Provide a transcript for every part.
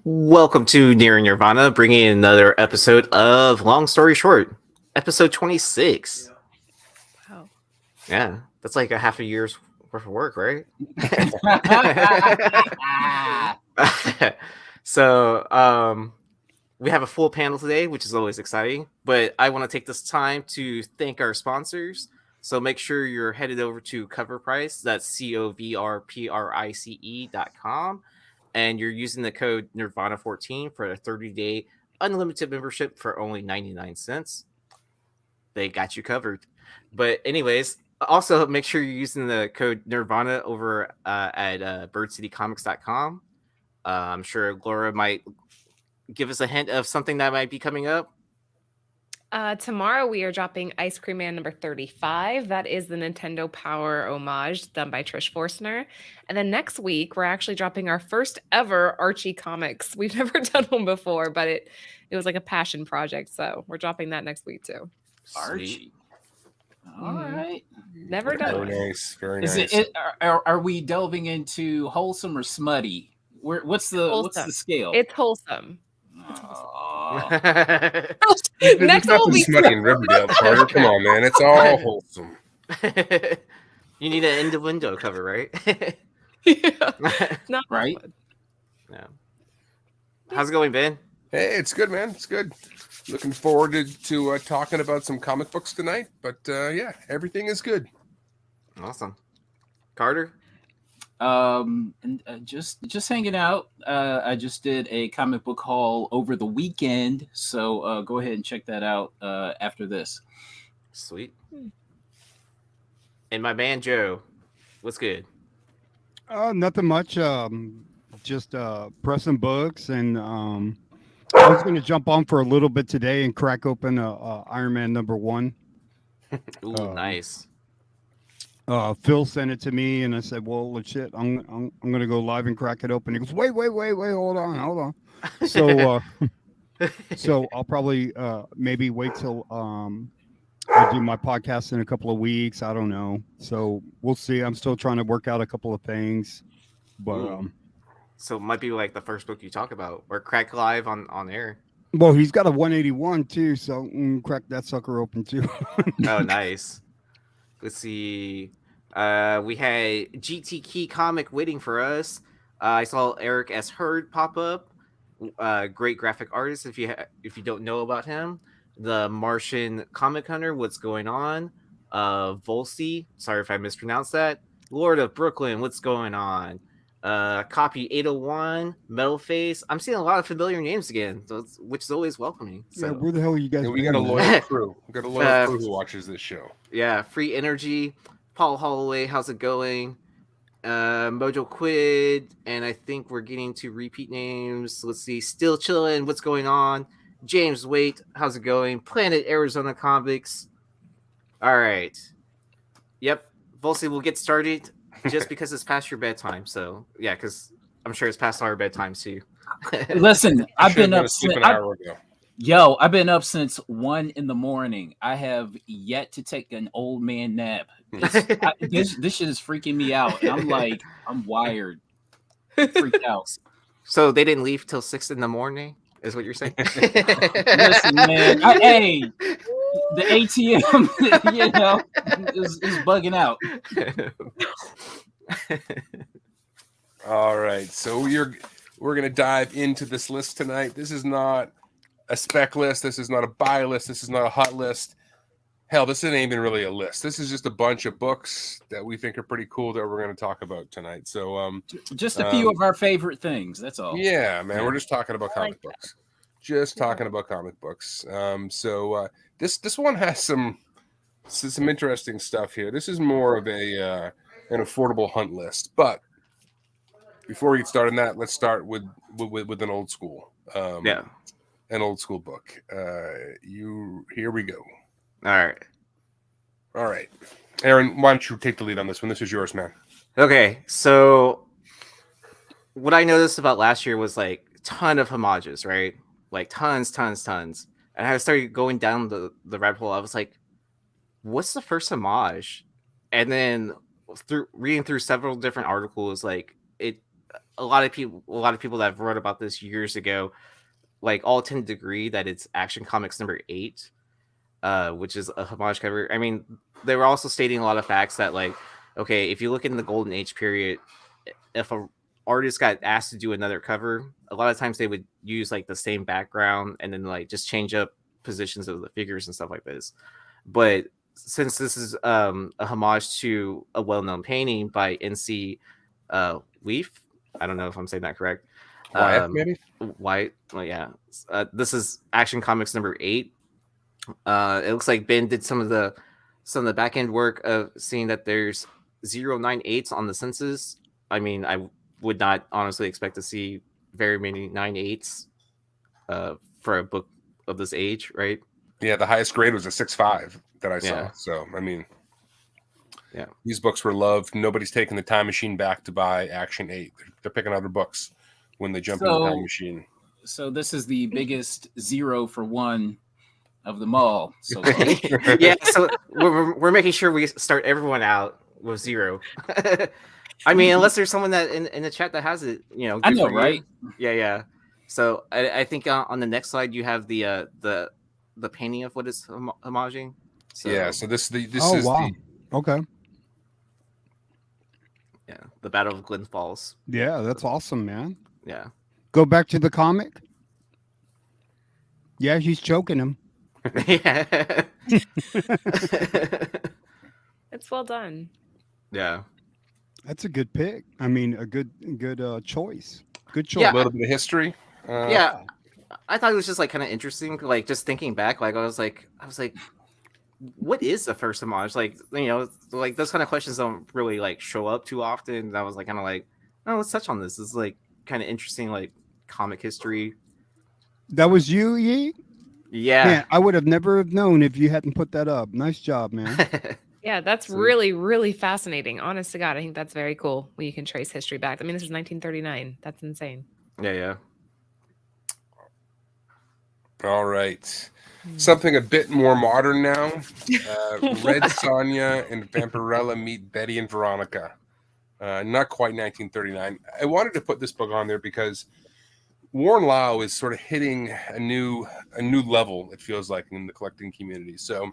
Welcome to Nearing Nerdvana, bringing in another episode of Long Story Short, episode 26. Wow. Yeah, that's like a half a year's worth of work, right? So, we have a full panel today, which is always exciting, but I want to take this time to thank our sponsors. So make sure you're headed over to CoverPrice, that's coverprice.com. And you're using the code Nerdvana14 for a 30-day unlimited membership for only 99 cents. They got you covered. But anyways, also make sure you're using the code Nerdvana over at birdcitycomics.com. I'm sure Laura might give us a hint of something that might be coming up. Tomorrow we are dropping Ice Cream Man number 35. That is the Nintendo Power homage done by Trish Forstner. And then next week we're actually dropping our first ever Archie comics. We've never done one before, but it was like a passion project. So we're dropping that next week too. Archie. All right. Never done one. Very nice. Very nice. Are we delving into wholesome or smutty? What's the scale? It's wholesome. Next one will be smutty in Riverdale, Carter. Come on, man. It's all wholesome. You need an end-to-window cover, right? Yeah. Not right. No. How's it going, Ben? Hey, it's good, man. It's good. Looking forward to talking about some comic books tonight. But yeah, everything is good. Awesome. Carter? And just hanging out. I just did a comic book haul over the weekend, so go ahead and check that out after this. Sweet. And my man Joe, what's good? Nothing much. Just pressing books, and I was going to jump on for a little bit today and crack open Iron Man #1. Ooh, nice. Phil sent it to me, and I said, "Well, shit, I'm gonna go live and crack it open." He goes, "Wait, hold on." So, so I'll probably maybe wait till I do my podcast in a couple of weeks. I don't know. So we'll see. I'm still trying to work out a couple of things, but so it might be like the first book you talk about, or crack live on air. Well, he's got a 181 too, so crack that sucker open too. Oh, nice. Let's see. We had GT Key Comic waiting for us. I saw Eric S. Hurd pop up. Great graphic artist. If you don't know about him, the Martian Comic Hunter. What's going on? Volsey. Sorry if I mispronounced that. Lord of Brooklyn. What's going on? Copy 801. Metal Face. I'm seeing a lot of familiar names again, which is always welcoming. So. Yeah, where the hell are you guys? Yeah, we got a loyal crew. We got a loyal crew who watches this show. Yeah, Free Energy, Paul Holloway, how's it going? Mojo Quid, and I think we're getting to repeat names. Let's see, Still Chillin', what's going on? James Waite, how's it going? Planet Arizona Comics. All right. Yep, Volsey will get started just because it's past your bedtime. So, yeah, because I'm sure it's past our bedtimes too. Listen, I've been up an hour ago. I've been up since 1 a.m. I have yet to take an old man nap. This shit is freaking me out. And I'm like, I'm wired. I'm freaked out. So they didn't leave till 6 a.m, is what you're saying? Listen, man. Hey, the ATM, is bugging out. All right, so we're gonna dive into this list tonight. This is not a spec list. This is not a buy list. This is not a hot list. Hell, this isn't even really a list. This is just a bunch of books that we think are pretty cool that we're going to talk about tonight. So, just a few of our favorite things. That's all. Yeah, man. We're just talking about comic books. Just talking about comic books. So this one has some some interesting stuff here. This is more of an affordable hunt list. But before we get started on that, let's start with an old school. Yeah. An old school book. Here we go. All right. Aaron, why don't you take the lead on this one? This is yours, man. Okay, so what I noticed about last year was like ton of homages, right? Like tons. And I started going down the rabbit hole. I was like, what's the first homage? And then through reading through several different articles, like a lot of people that have wrote about this years ago, like all tend to agree that it's Action Comics number 8, which is a homage cover. I mean, they were also stating a lot of facts that, like, okay, if you look in the Golden Age period, if a artist got asked to do another cover, a lot of times they would use like the same background and then like just change up positions of the figures and stuff like this. But since this is a homage to a well-known painting by NC Leaf, I don't know if I'm saying that correct. Wyatt, maybe? Wyatt, well, yeah. This is Action Comics number 8. It looks like Ben did some of the back end work of seeing that there's 098s on the census. I mean, I would not honestly expect to see very many 98s for a book of this age, right? Yeah, the highest grade was a 6.5 that I saw. Yeah. So, I mean, yeah, these books were loved. Nobody's taking the time machine back to buy Action 8. They're picking other books when they jump in the time machine. So this is the biggest 0 for 1 of them all. So yeah, so we're making sure we start everyone out with 0. I mean, unless there's someone that in the chat that has it, you know. I know, right? Yeah. So I think on the next slide you have the painting of what is homaging. So, yeah. So this Oh, is wow. Okay. Yeah, the Battle of Glen Falls. Yeah, that's awesome, man. Yeah. Go back to the comic. Yeah, he's choking him. Yeah. It's well done. Yeah. That's a good pick. I mean, a good choice. Good choice. Yeah. a little bit of history. Yeah. I thought it was just like kind of interesting, like just thinking back, like I was like, what is the first homage? Like, you know, like those kind of questions don't really like show up too often. And I was like kind of like, oh, let's touch on this. It's like kind of interesting, like comic history. That was you, Yee? Yeah. Man, I would have never have known if you hadn't put that up. Nice job, man. Yeah, that's really, really fascinating. Honest to God, I think that's very cool when you can trace history back. I mean, this is 1939. That's insane. Yeah. All right. Something a bit more modern now. Red Sonja and Vampirella meet Betty and Veronica. Not quite 1939. I wanted to put this book on there because Warren Lau is sort of hitting a new level, it feels like, in the collecting community. So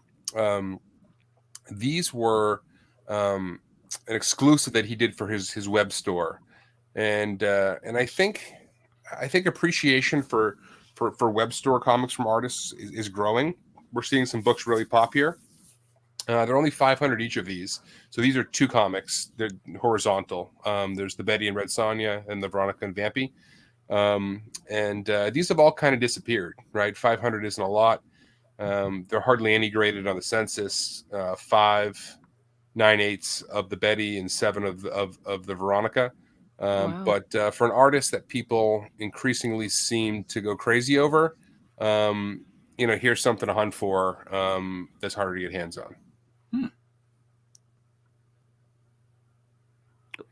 these were an exclusive that he did for his web store, and I think appreciation for web store comics from artists is growing. We're seeing some books really pop here. They're only 500 each of these, so these are 2 comics. They're horizontal. There's the Betty and Red Sonja and the Veronica and Vampy. And these have all kind of disappeared, right? 500 isn't a lot. They're hardly any graded on the census. 5 9/8 of the Betty and 7 of the Veronica. Wow. But for an artist that people increasingly seem to go crazy over, you know, here's something to hunt for that's harder to get hands on.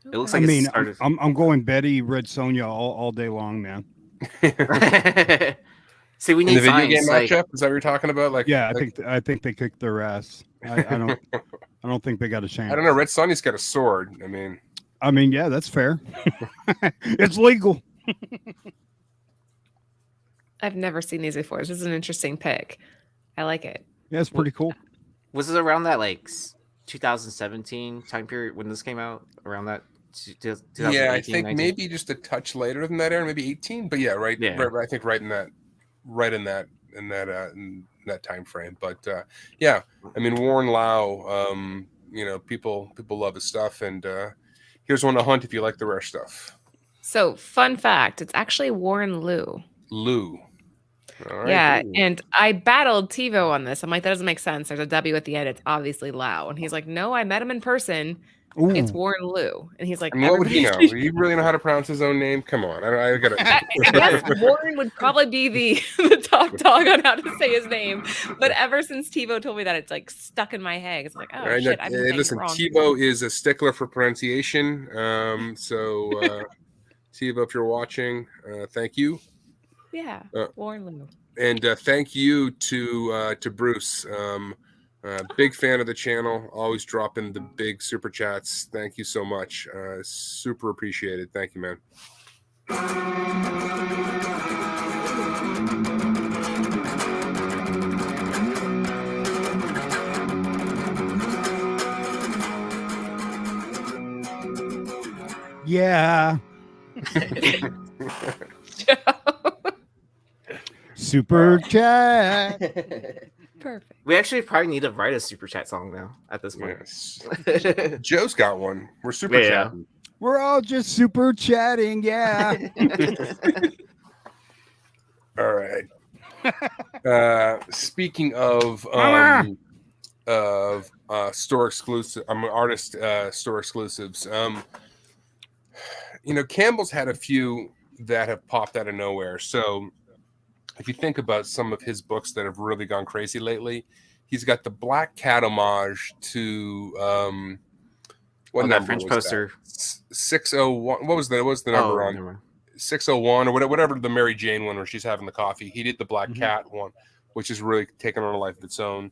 It looks I like mean, it started. I'm going Betty, Red Sonja all day long, man. See, we In need the video game science, matchup, is that what you're talking about? Like, Yeah, like, I think they kicked their ass. I don't think they got a chance. I don't know. Red Sonja's got a sword. I mean, yeah, that's fair. It's legal. I've never seen these before. This is an interesting pick. I like it. Yeah, it's pretty cool. Was it around that like 2017 time period when this came out? Around that? Yeah, I think 19? maybe just a touch later than that, Aaron, maybe 18. But yeah, right. Yeah. Right, I think right in that time frame. But yeah, I mean Warren Lau, you know, people love his stuff, and here's one to hunt if you like the rare stuff. So, fun fact, it's actually Warren Liu. Lou. All right. Yeah, cool. and I battled TiVo on this. I'm like, that doesn't make sense. There's a W at the end. It's obviously Lau. And he's like, no, I met him in person. It's Ooh. Warren Liu. And he's like, And what would he know? everybody. Do you really know how to prounce his own name? Come on. I gotta. I guess Warren would probably be the top dog on how to say his name. But ever since TiVo told me that, it's like stuck in my head. It's like, oh, All right, shit, now, I've been saying listen, it wrong. Tebow is a stickler for pronunciation. So Tebow, if you're watching, thank you. Yeah, Warren Liu. And thank you to Bruce. Big fan of the channel. Always dropping the big super chats. Thank you so much. Super appreciated. Thank you, man. Yeah. Super chat. Perfect. We actually probably need to write a super chat song now at this point. Yes. Joe's got one. We're super Yeah. chatting. We're all just super chatting. Yeah. All right. Speaking of store exclusive, artist store exclusives. Campbell's had a few that have popped out of nowhere. So if you think about some of his books that have really gone crazy lately, he's got the Black Cat homage to what number that French was poster. that? 601. What was the number on? never mind. 601 or whatever, the Mary Jane one where she's having the coffee. He did the Black Mhm. Cat one, which is really taken on a life of its own.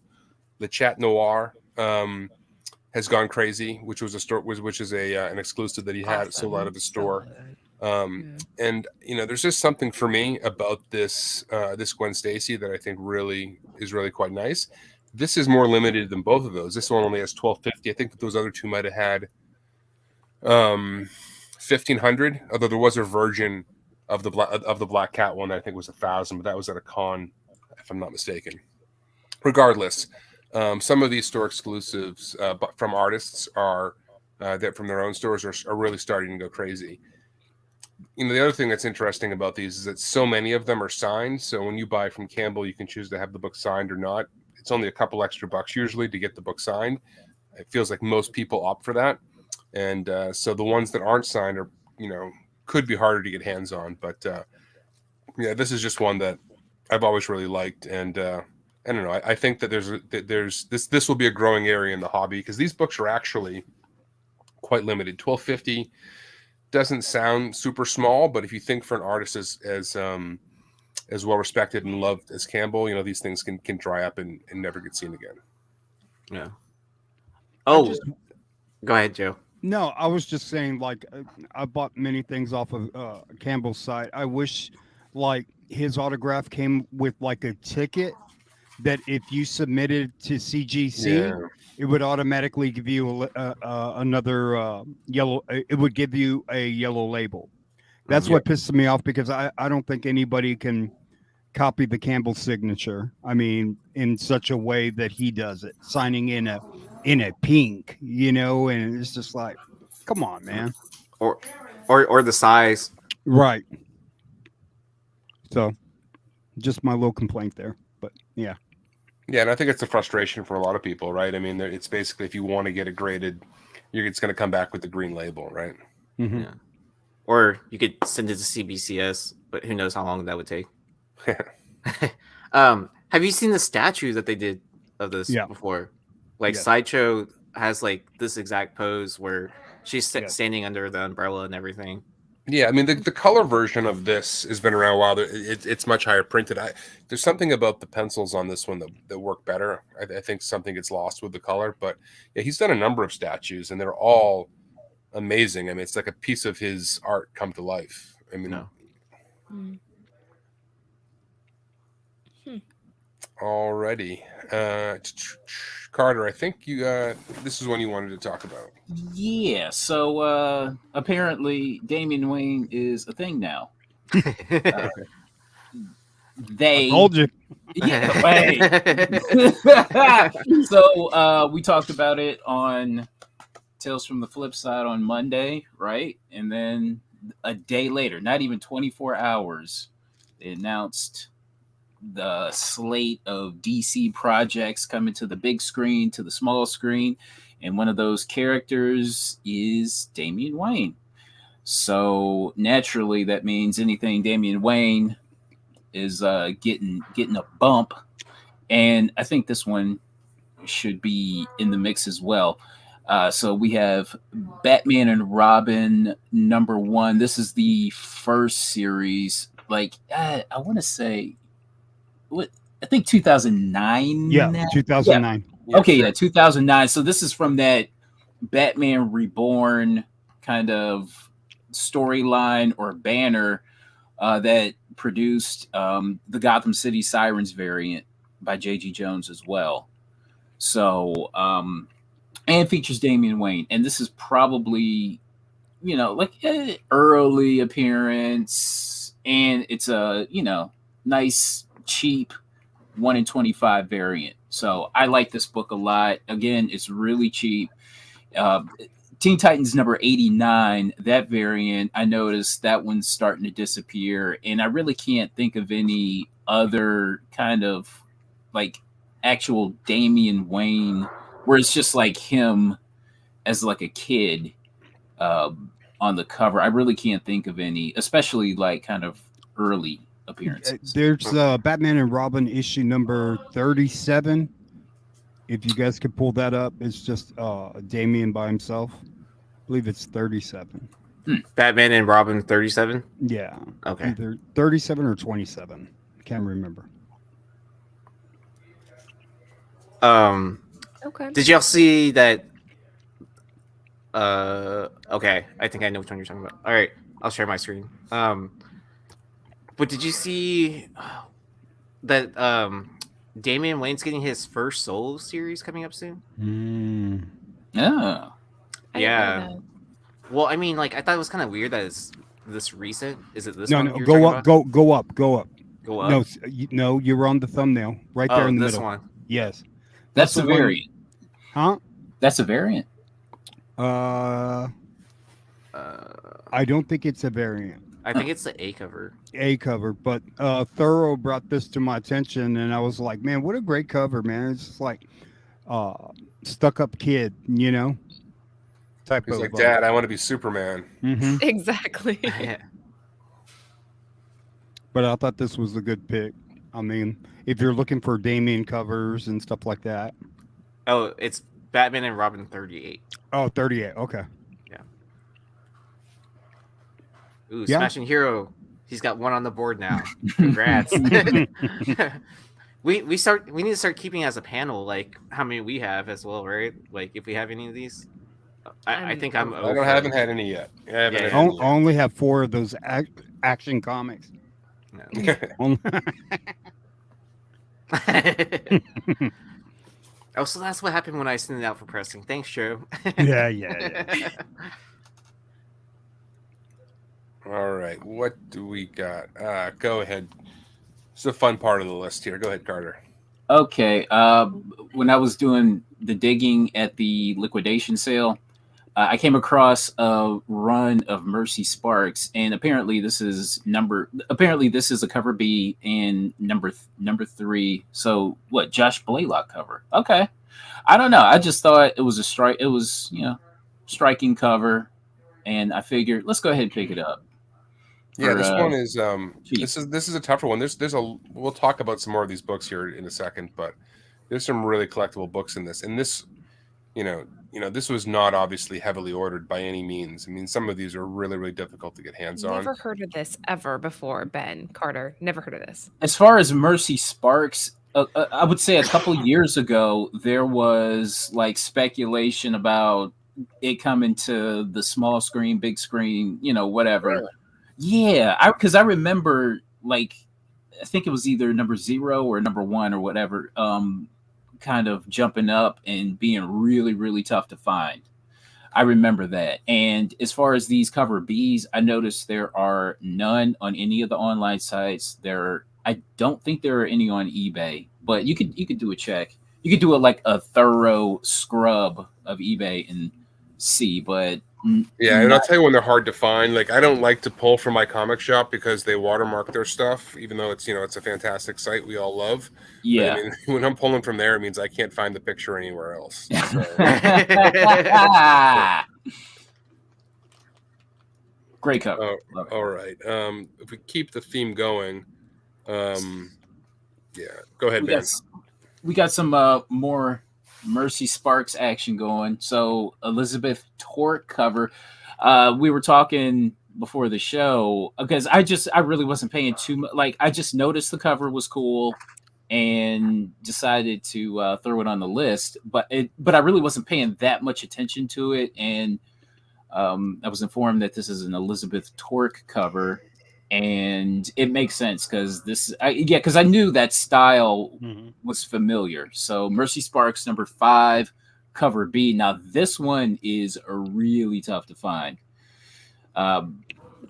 The Chat Noir has gone crazy, which was which is an exclusive that he had sold out of the store. And there's just something for me about this Gwen Stacy that I think is really quite nice. This is more limited than both of those. This one only has 1250. I think that those other two might have had 1500, although there was a version of the Black Cat one that I think was 1000, but that was at a con, if I'm not mistaken. Regardless, some of these store exclusives from artists are that from their own stores are really starting to go crazy. The other thing that's interesting about these is that so many of them are signed. So when you buy from Campbell, you can choose to have the book signed or not. It's only a couple extra bucks usually to get the book signed. It feels like most people opt for that. And so the ones that aren't signed are, could be harder to get hands on. But this is just one that I've always really liked. And I don't know. I think that this will be a growing area in the hobby because these books are actually quite limited. 1250 doesn't sound super small, but if you think for an artist as well respected and loved as Campbell, these things can dry up and never get seen again. Yeah. Oh, go ahead, Joe. No, I was just saying, like, I bought many things off of Campbell's site. I wish, like, his autograph came with, like, a ticket that if you submitted to CGC, it would automatically give you another yellow. It would give you a yellow label. That's what pisses me off because I don't think anybody can copy the Campbell signature. I mean, in such a way that he does it, signing in a pink, and it's just like, come on, man. Or the size. Right. So just my little complaint there, but yeah. Yeah, and I think it's a frustration for a lot of people, right? I mean, it's basically if you want to get it graded, it's going to come back with the green label, right? Mm-hmm. Yeah. Or you could send it to CBCS, but who knows how long that would take. Have you seen the statue that they did of this before? Like Sideshow has like this exact pose where she's standing under the umbrella and everything. Yeah, I mean the color version of this has been around a while. It's much higher printed. There's something about the pencils on this one that work better. I think something gets lost with the color, but yeah, he's done a number of statues and they're all amazing. I mean, it's like a piece of his art come to life. I mean, alrighty, Carter, I think you this is one you wanted to talk about. Yeah, so apparently Damian Wayne is a thing now. They told you. Yeah, so we talked about it on Tales from the Flip Side on Monday, right? And then a day later, not even 24 hours, they announced the slate of DC projects coming to the big screen, to the small screen, and one of those characters is Damian Wayne. So naturally, that means anything Damian Wayne is getting a bump, and I think this one should be in the mix as well. So we have Batman and Robin #1. This is the first series. Like I want to say, what I think 2009. Yeah, 2009. Okay, yeah, 2009. So this is from that Batman Reborn kind of storyline or banner that produced the Gotham City Sirens variant by J.G. Jones as well. So, and features Damian Wayne. And this is probably, like an early appearance. And it's a, nice, cheap 1 in 25 variant. So I like this book a lot. Again, it's really cheap. Teen Titans #89, that variant, I noticed that one's starting to disappear. And I really can't think of any other kind of like actual Damian Wayne where it's just like him as like a kid on the cover. I really can't think of any, especially like kind of early appearances. There's Batman and Robin issue number 37. If you guys could pull that up, it's just Damian by himself. I believe it's 37. Batman and Robin 37? Yeah. Okay. Either 37 or 27. Can't remember. Okay. Did y'all see that? Okay, I think I know which one you're talking about. All right, I'll share my screen. But did you see that Damian Wayne's getting his first solo series coming up soon? Yeah. I didn't know Yeah. that. Well, I mean, like I thought it was kind of weird that it's this recent. Is it this No, one? no, you're go talking up, about? go up. Go up. No, no, you're on the thumbnail right there in the this middle. one. Yes. That's a the one- variant. Huh? That's a variant. I don't think it's a variant. I think it's the A cover. A cover, but Thorough brought this to my attention, and I was like, man, what a great cover, man. It's just like stuck up kid, type He's of like, Dad, I want to be Superman. Mhm. Exactly. Yeah. But I thought this was a good pick. I mean, if you're looking for Damian covers and stuff like that. Oh, it's Batman and Robin 38. Oh, 38. Okay. Ooh, Yeah. Smashing Hero. He's got one on the board now. Congrats. we need to start keeping as a panel like how many we have as well, right? Like if we have any of these. I think I'm I over. haven't had any yet. I haven't had I any only have 4 of those action comics. No. yet. Oh, so that's what happened when I sent it out for pressing. Thanks, Joe. yeah. All right, what do we got? Go ahead. It's a fun part of the list here. Go ahead, Carter. Okay. When I was doing the digging at the liquidation sale, I came across a run of Mercy Sparks, and apparently this is a cover B and number 3. So what? Josh Blaylock cover. Okay. I don't know. I just thought it was a strike. It was striking cover, and I figured let's go ahead and pick it up. Yeah, For, this one is cheap. this is a tougher one. We'll talk about some more of these books here in a second, but there's some really collectible books in this. And this, this was not obviously heavily ordered by any means. I mean, some of these are really, really difficult to get hands on. Never heard of this ever before, Ben Carter. Never heard of this. As far as Mercy Sparks, I would say a couple years ago there was like speculation about it coming to the small screen, big screen, whatever. Really? Yeah, because I remember like I think it was either number 0 or number 1 or whatever, kind of jumping up and being really, really tough to find. I remember that. And as far as these cover Bs, I noticed there are none on any of the online sites. I don't think there are any on eBay, but you could do a check. You could do like a thorough scrub of eBay and see, but Yeah, and I'll tell you when they're hard to find. Like, I don't like to pull from my comic shop because they watermark their stuff, even though it's it's a fantastic site we all love. Yeah. But, I mean, when I'm pulling from there, it means I can't find the picture anywhere else. So. Great cover. Oh, all right. If we keep the theme going, yeah, go ahead, Ben. We got some more Mercy Sparks action going. So Elizabeth Torque cover. We were talking before the show because I really wasn't paying too much. Like, I just noticed the cover was cool and decided to throw it on the list. But I really wasn't paying that much attention to it. And I was informed that this is an Elizabeth Torque cover, and it makes sense because I knew that style was familiar. So Mercy Sparks number 5, cover B. Now this one is really tough to find.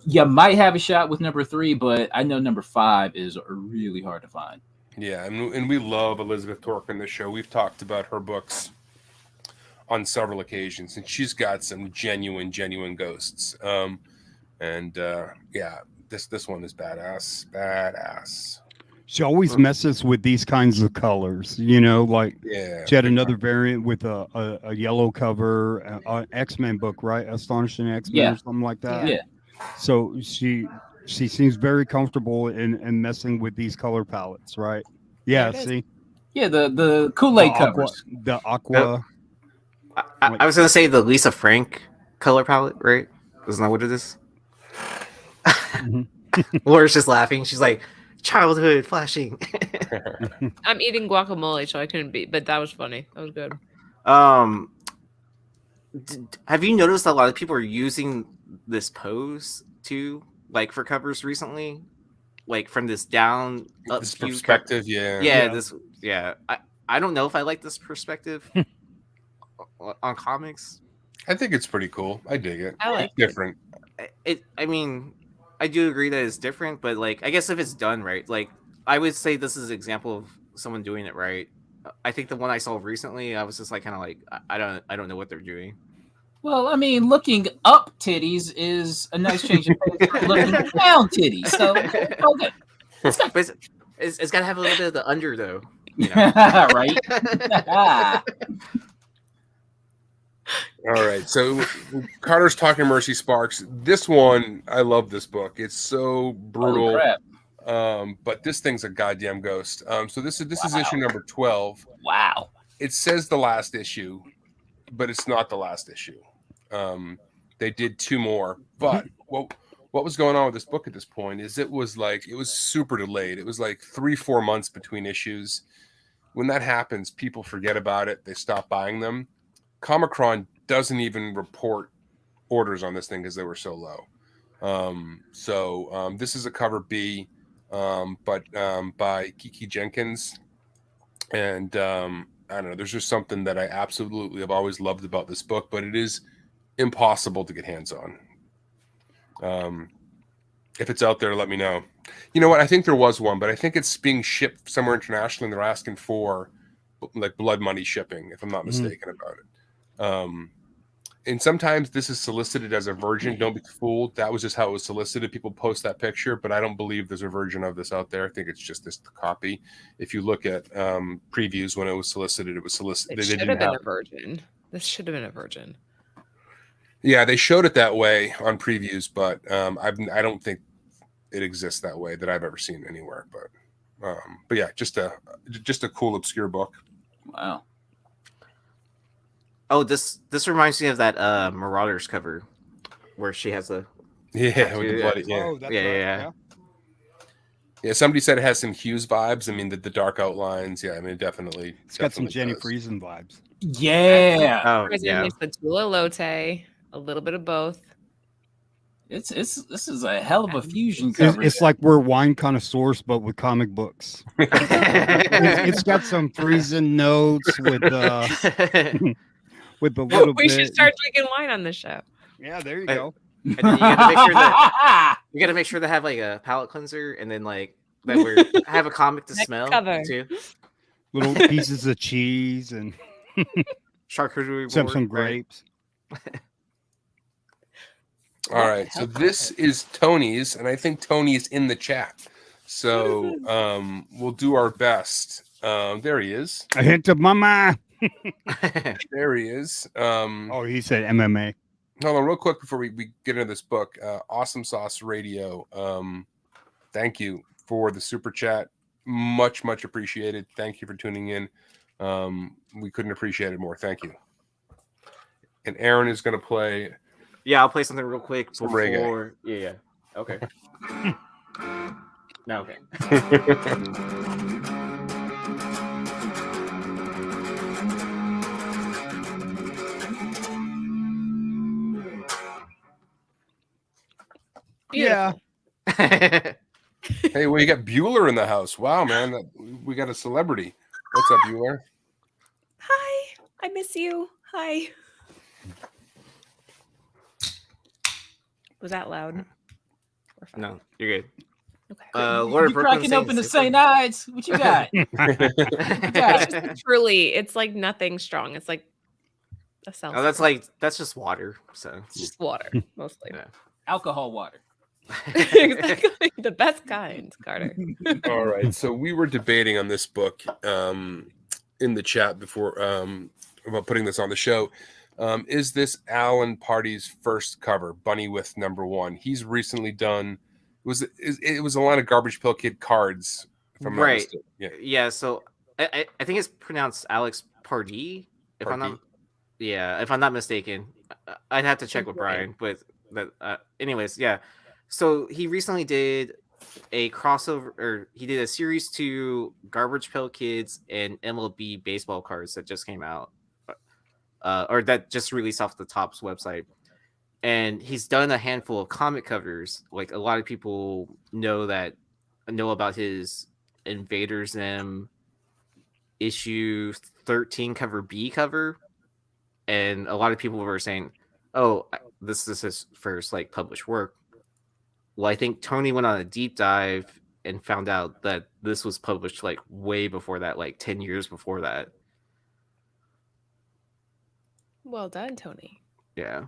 You might have a shot with number 3, but I know number 5 is really hard to find. Yeah, and we love Elizabeth Torque on this show. We've talked about her books on several occasions, and she's got some genuine ghosts. Yeah, this one is badass. She always messes with these kinds of colors, like she had another variant with a yellow cover, an X-Men book, right? Astonishing X-Men or something like that. Yeah. So she seems very comfortable in messing with these color palettes, right? Yeah, see? Yeah, the Kool-Aid covers. The aqua. I was gonna say the Lisa Frank color palette, right? Isn't that what it is? Laura's just laughing. She's like, childhood flashing. I'm eating guacamole, so I couldn't be, but that was funny. That was good. Have you noticed a lot of people are using this pose too, like for covers recently, like from this down up this view perspective? I don't know if I like this perspective on comics. I think it's pretty cool. I dig it. I like it's different. I mean, I do agree that it's different, but like, I guess if it's done right, like, I would say this is an example of someone doing it right. I think the one I saw recently, I was just like, kind of like, I don't know what they're doing. Well, I mean, looking up titties is a nice change of pace from looking down titties. So, okay. But it's got to have a little bit of the under, though. Right? All right. So Carter's talking Mercy Sparks. This one, I love this book. It's so brutal. But this thing's a goddamn ghost. So this is issue number 12. Wow. It says the last issue, but it's not the last issue. They did 2 more. But what was going on with this book at this point is it was super delayed. It was like 3-4 months between issues. When that happens, people forget about it. They stop buying them. Comicron doesn't even report orders on this thing because they were so low. This is a cover B, but by Kiki Jenkins. And I don't know, there's just something that I absolutely have always loved about this book, but it is impossible to get hands on. If it's out there, let me know. You know what? I think there was one, but I think it's being shipped somewhere internationally, and they're asking for like blood money shipping, if I'm not mistaken about it. And sometimes this is solicited as a version. Don't be fooled. That was just how it was solicited. People post that picture, but I don't believe there's a version of this out there. I think it's just this copy. If you look at previews when it was solicited, it was solicited. It should have been a version. This should have been a version. Yeah, they showed it that way on previews, but I don't think it exists that way that I've ever seen anywhere. But yeah, just a cool obscure book. Wow. Oh, this reminds me of that Marauders cover where she has a with the bloody, yeah. Yeah, somebody said it has some Hughes vibes. I mean, the dark outlines. Yeah, I mean, definitely. It's got some Jenny Friesen vibes. Yeah. Oh, yeah. It's the Tula Lotte, a little bit of both. This is a hell of a fusion cover. It's like we're wine connoisseurs, but with comic books. It's got some Friesen notes with with the little We bit. should start drinking wine on this show. Yeah, there you go. And then you gotta make sure they have like a palate cleanser, and then like that we have a comic to Next smell cover. too. Little pieces of cheese and Charcuterie board. some right? grapes. All right, so this is Tony's, and I think Tony is in the chat. So we'll do our best. There he is. A hint of mama. There he is. Oh, he said MMA. Hold on, real quick before we get into this book. Awesome Sauce Radio. Thank you for the super chat. Much appreciated. Thank you for tuning in. We couldn't appreciate it more. Thank you. And Aaron is going to play. Yeah, I'll play something real quick Some before. reggae. Yeah. Okay. No. Okay. Yeah. Hey, well, you got Bueller in the house. Wow, man. We got a celebrity. What's up, Bueller? Hi, I miss you. Hi. Was that loud? No, you're good. Okay. Lord You cracking open the St. Ides? What you got? It's just truly, it's like nothing strong. It's like a seltzer. Oh, that's just water. So It's just water, mostly. Yeah. Alcohol water. Exactly. The best kind, Carter. All right. So we were debating on this book in the chat before about putting this on the show. Is this Alan Party's first cover, Bunny with #1? He's recently done. It was a line of Garbage Pail Kid cards, if I'm not right. mistaken. Yeah. Yeah. So I think it's pronounced Alex Pardee. If I'm not mistaken. I'd have to check with Brian, but anyways, yeah. So he recently did a crossover, or he did a series to Garbage Pail Kids and MLB baseball cards that just came out, or that just released off the Topps website. And he's done a handful of comic covers. Like a lot of people know about his Invader Zim issue 13 cover B cover, and a lot of people were saying, "Oh, this is his first like published work." Well, I think Tony went on a deep dive and found out that this was published like way before that, like 10 years before that. Well done, Tony. Yeah.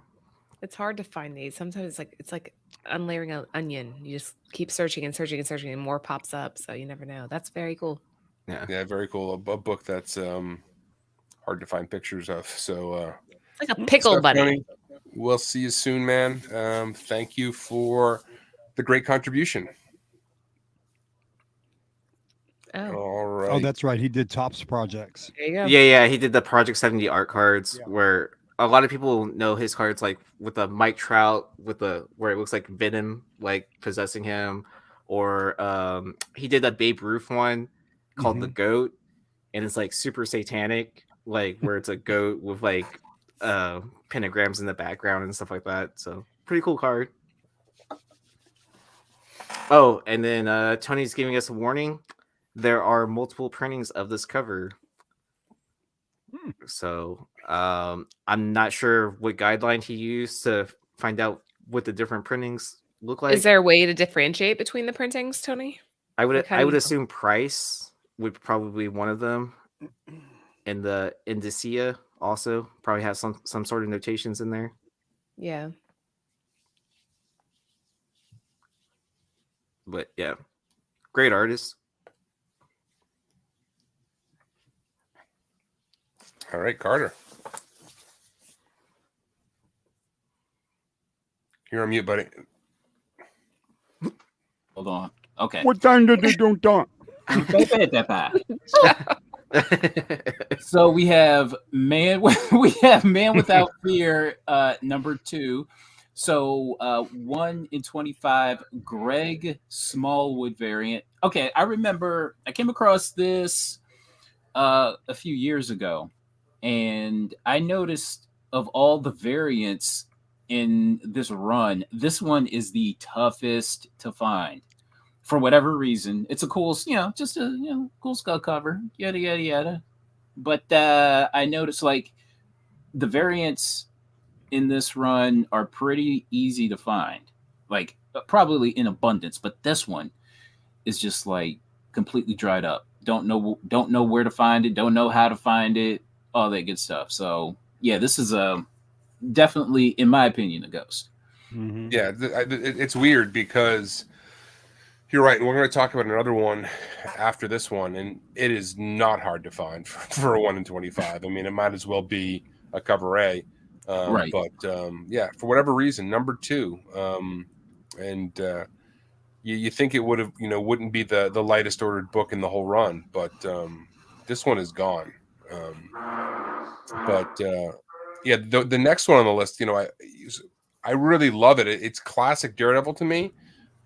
It's hard to find these. Sometimes it's like unlayering an onion. You just keep searching and searching and searching, and more pops up. So you never know. That's very cool. Yeah, very cool. A book that's hard to find pictures of. So it's like a pickle bunny. Tony, we'll see you soon, man. Thank you for the great contribution. Oh. All right. Oh, that's right. He did Topps projects. There you go. Yeah. He did the Project 70 art cards where a lot of people know his cards, like with the Mike Trout, where it looks like Venom like possessing him, or he did a Babe Ruth one called The Goat, and it's like super satanic, like where it's a goat with like pentagrams in the background and stuff like that. So pretty cool card. Oh, and then Tony's giving us a warning. There are multiple printings of this cover. So I'm not sure what guideline he used to find out what the different printings look like. Is there a way to differentiate between the printings, Tony? I would assume price would probably be one of them, and the indicia also probably has some sort of notations in there. Yeah. But yeah, great artist. All right, Carter. You're on mute, buddy. Hold on. Okay. What time did they do that? So we have Man Without Fear, #2. So 1 in 25, Greg Smallwood variant. Okay, I remember I came across this a few years ago, and I noticed of all the variants in this run, this one is the toughest to find. For whatever reason, it's a cool, just a cool skull cover, yada yada yada. But I noticed like the variants in this run are pretty easy to find, like probably in abundance. But this one is just like completely dried up. Don't know where to find it. Don't know how to find it. All that good stuff. So yeah, this is definitely, in my opinion, a ghost. Mhm. Yeah, it's weird because you're right. And we're going to talk about another one after this one, and it is not hard to find for a 1 in 25. I mean, it might as well be a cover A. Right. But yeah, for whatever reason, number 2. And you think it would have, wouldn't be the lightest ordered book in the whole run, but this one is gone. But yeah, the next one on the list, I really love it. It's classic Daredevil to me,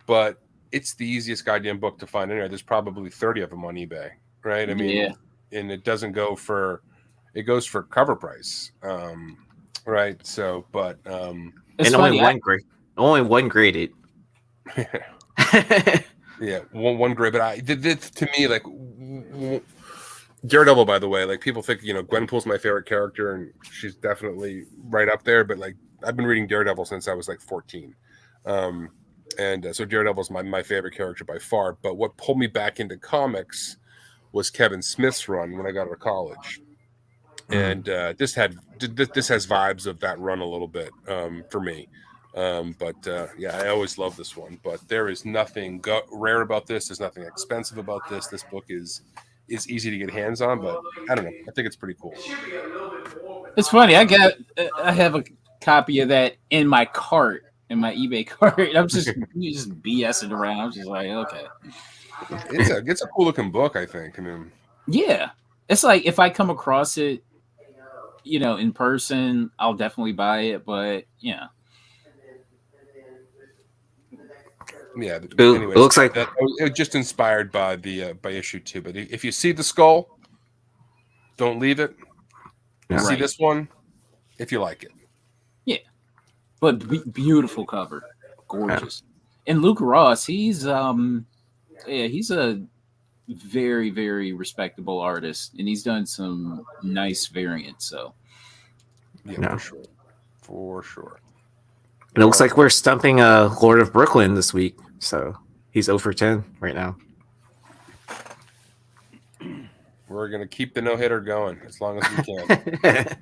but it's the easiest goddamn book to find in there. There's probably 30 of them on eBay, right? I mean, Yeah. and it doesn't go it goes for cover price, right? So, but It's and funny. only one graded. yeah, one grade. But to me, like Daredevil, by the way, like people think Gwenpool's my favorite character, and she's definitely right up there. But like I've been reading Daredevil since I was like 14. And so Daredevil's my favorite character by far. But what pulled me back into comics was Kevin Smith's run when I got out of college, and this has vibes of that run a little bit for me. But yeah, I always love this one. But there is nothing rare about this. There's nothing expensive about this. This book is easy to get hands on, but I don't know. I think it's pretty cool. It's funny. I have a copy of that in my cart, in my eBay cart. I'm just BSing around. I'm just like, okay. It's a cool looking book, I think. I mean, yeah, it's like if I come across it, in person, I'll definitely buy it. But yeah, yeah. It Anyways, looks like it was just inspired by by issue 2. But if you see the skull, don't leave it. Yeah. See Right. this one if you like it. but beautiful cover, gorgeous. And Luke Ross, he's he's a very, very respectable artist, and he's done some nice variants. So Yeah, No. for sure. it looks like we're stumping Lord of Brooklyn this week. So he's 0 for 10 right now. We're gonna keep the no hitter going as long as we can.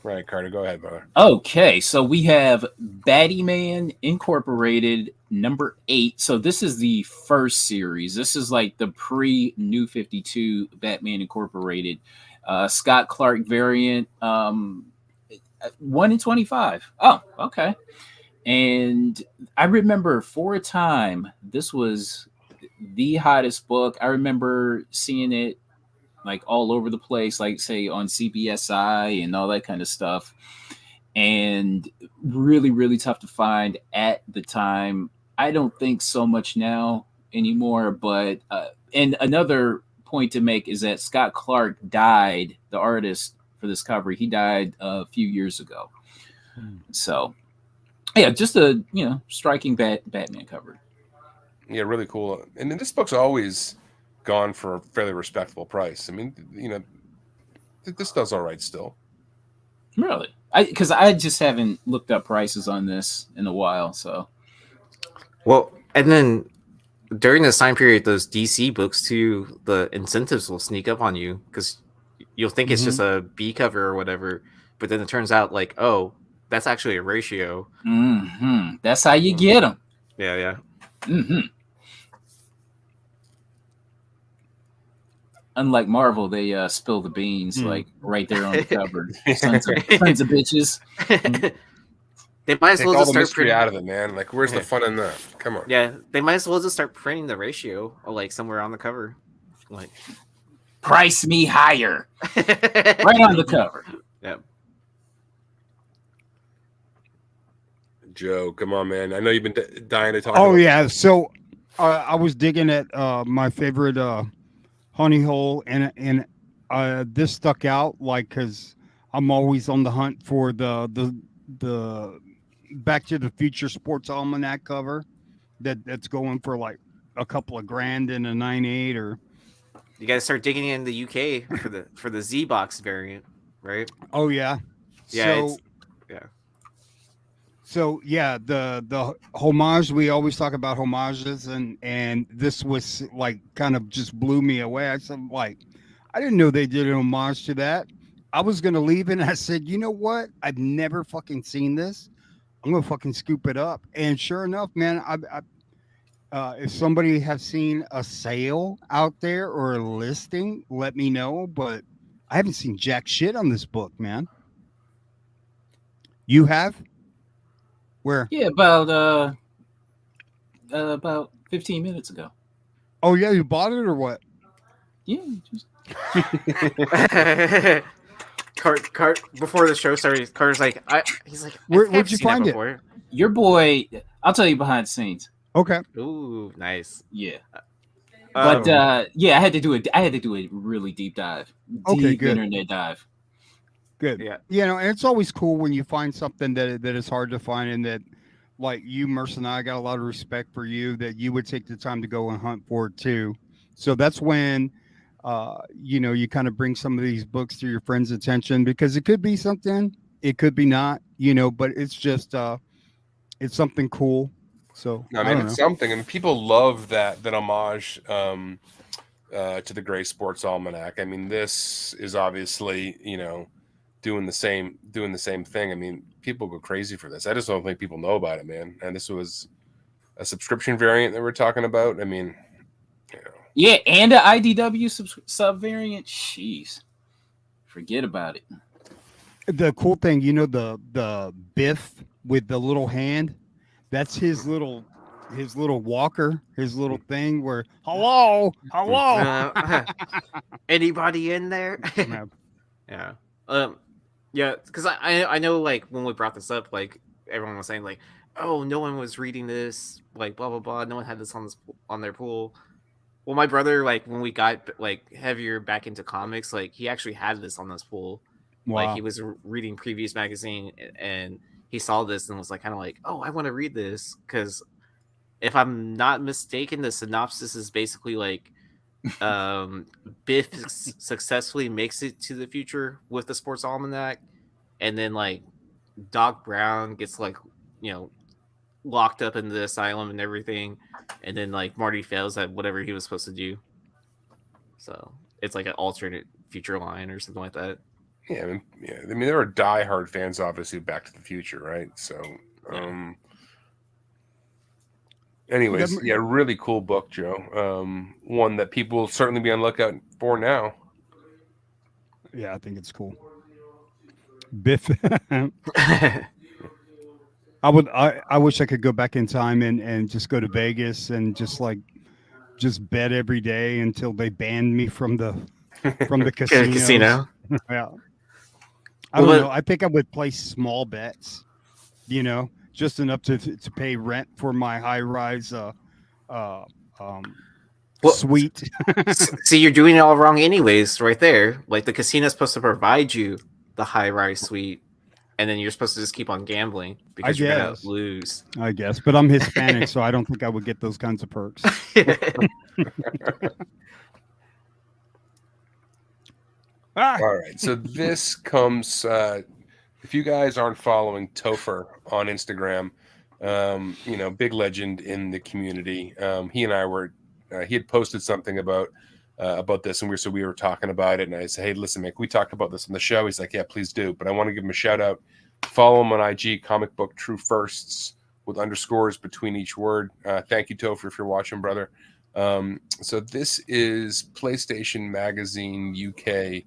Right, Carter, go ahead, brother. okay, so we have Batman Incorporated number 8. So this is the first series. This is like the pre-New 52 Batman Incorporated. Scott Clark variant, 1 in 25. Oh, okay. And I remember for a time, this was the hottest book. I remember seeing it like all over the place, like say on CBSI and all that kind of stuff. And really, really tough to find at the time. I don't think so much now anymore. But and another point to make is that Scott Clark died, the artist for this cover. He died a few years ago. So yeah, just a striking Batman cover. Yeah, really cool. And then this book's always gone for a fairly respectable price. I mean, this does all right still. Really, because I just haven't looked up prices on this in a while. So Well, and then during this time period, those DC books too, the incentives will sneak up on you because you'll think it's just a B cover or whatever, but then it turns out like, oh, that's actually a ratio. That's how you get them. Yeah. Unlike Marvel, they spill the beans like right there on the cover. Tons of bitches. They might as Take well all just the start mystery printing. out of it, man. Like, where's the fun in that? Come on. Yeah, they might as well just start printing the ratio or like somewhere on the cover, like Price me higher, right on the cover. Yeah. Joe, come on, man. I know you've been dying to talk. Oh about yeah. So I was digging at my favorite honey hole, and this stuck out like because I'm always on the hunt for the Back to the Future Sports Almanac cover that's going for like a couple of grand in a 9.8 or. You got to start digging in the UK for the Z box variant, right? Oh yeah. Yeah. So yeah, the homage, we always talk about homages, and this was like kind of just blew me away. I said, like, I didn't know they did an homage to that. I was gonna leave it, and I said, you know what? I've never fucking seen this. I'm gonna fucking scoop it up. And sure enough, man, if somebody has seen a sale out there or a listing, let me know. But I haven't seen jack shit on this book, man. You have? Where? Yeah, about 15 minutes ago. Oh yeah, you bought it or what? Yeah, just Cart before the show started, Carter's like, he's like, Where'd you find it? before. your boy. I'll tell you behind the scenes. Okay. Ooh, nice. Yeah, Um, but yeah, I had to do it. I had to do a really deep dive, Okay, deep good. internet dive. Good. Yeah. You know, and it's always cool when you find something that is hard to find, and that, like you, Merce, and I got a lot of respect for you that you would take the time to go and hunt for it too. So that's when, you know, you kind of bring some of these books to your friends' attention, because it could be something, it could be not, you know, but it's just, it's something cool. So I I mean, don't it's know. something, and people love that homage to the Gray Sports Almanac. I mean, this is obviously, you know, doing the same thing. I mean, people go crazy for this. I just don't think people know about it, man. And this was a subscription variant that we're talking about. I mean, you know, Yeah, and the IDW sub variant. Jeez, forget about it. The cool thing, you know, the Biff with the little hand, that's his little walker, his little thing where hello. anybody in there? Yeah. Yeah. Yeah, because I know, like, when we brought this up, like, everyone was saying, like, oh, no one was reading this, like, blah blah blah. No one had this on their pool. Well, my brother, like, when we got like heavier back into comics, like, he actually had this on his pool. Like, Wow. he was reading previous magazine, and he saw this and was like, kind of like, oh, I want to read this, because if I'm not mistaken, the synopsis is basically like, Biff successfully makes it to the future with the sports almanac, and then, like, Doc Brown gets, like, you know, locked up in the asylum and everything, and then, like, Marty fails at whatever he was supposed to do. So it's like an alternate future line or something like that. yeah, I mean, there were diehard fans, obviously, of Back to the Future, right? So, anyways, yeah, really cool book, Joe. One that people will certainly be on the lookout for now. Yeah, I think it's cool. Biff. I wish I could go back in time and just go to Vegas and just bet every day until they banned me from the casinos. Casino. Yeah. I don't know. I think I would place small bets, you know, just enough to pay rent for my high rise suite. See, you're doing it all wrong anyways, right there. Like, the casino's supposed to provide you the high rise suite, and then you're supposed to just keep on gambling because you're gonna lose. I guess, but I'm Hispanic, so I don't think I would get those kinds of perks. All right, so this comes. If you guys aren't following Topher on Instagram, you know, big legend in the community. He and I were. He had posted something about this, and we were talking about it. And I said, "Hey, listen, man, can we talk about this on the show?" He's like, "Yeah, please do." But I want to give him a shout out. Follow him on IG, Comic Book True Firsts, with underscores between each word. Thank you, Topher, if you're watching, brother. So this is PlayStation Magazine UK